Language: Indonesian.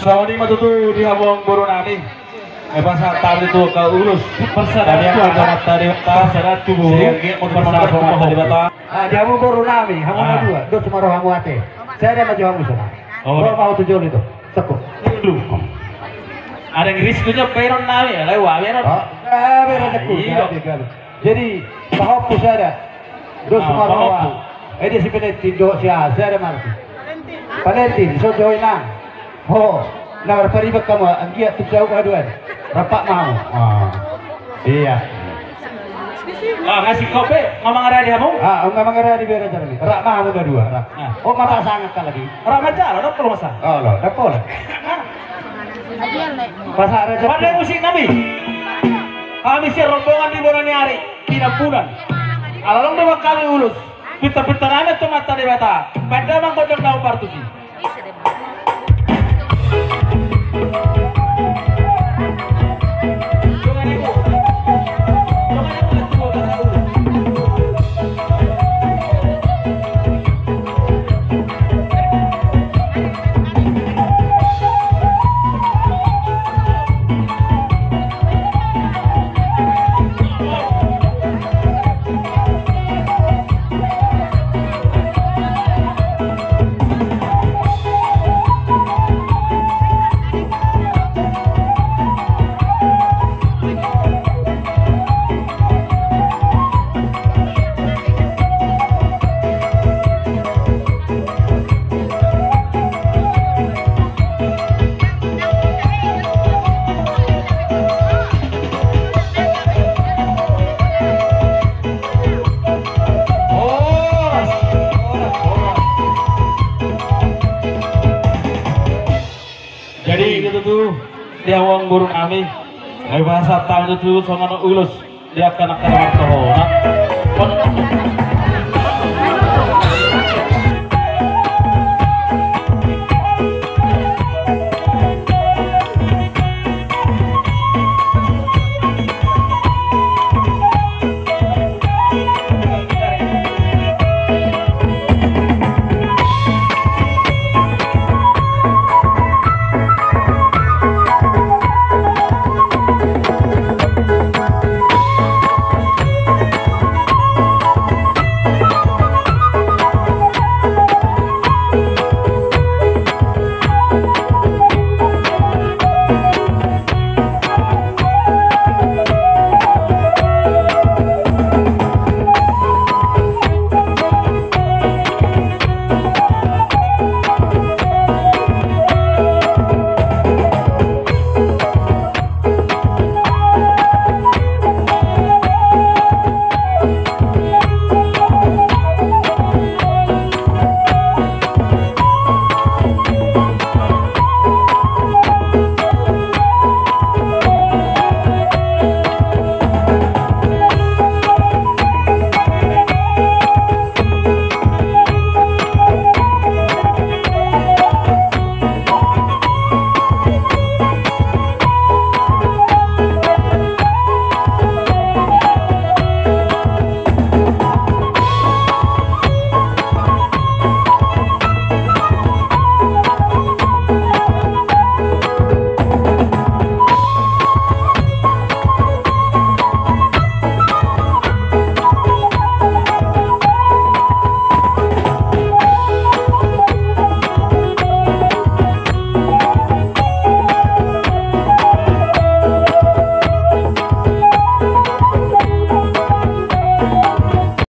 Selama ini matu tuh di Habong Borunani. Bahasa tadi tuh ke Ulus. Dari yang agama tadi persyarat tubuh. Sehingga persyarat tadi bata. Di Habong Borunani, Habong dua, dua cuma roh hamu ate. Saya ada maju hamu sana. Oh, mau tujuh itu, sekut. Belum. Ada yang risikonya peron nami, lewat peron. Peron sekut. Jadi bahwa pusat ada, dua cuma roh. Dia si Valentin do si Azar marti. Valentin so joinan. Ho, nak peribad kamu anggia tu jauh aduan. Rapak mau. Iya. Ngasih kopi ngomong ada di kamu? Ngomong ada di bera jalan. Rak mau udah dua. Rak. Oh, mata sangat lagi. Rak macam ada perlu masa? Oh, lo, dah pola. Pasar aja. Pada musik nabi. Kami si rombongan di Borani hari tidak bulan. Alalong dewa kami Ulus. Pita-pita rame tu mata di bata. Pada mang kodok tahu partusi. Jadi gitu tuh dia uang burung kami. Bahasa tahun itu sama Ulus dia akan akan bertohon.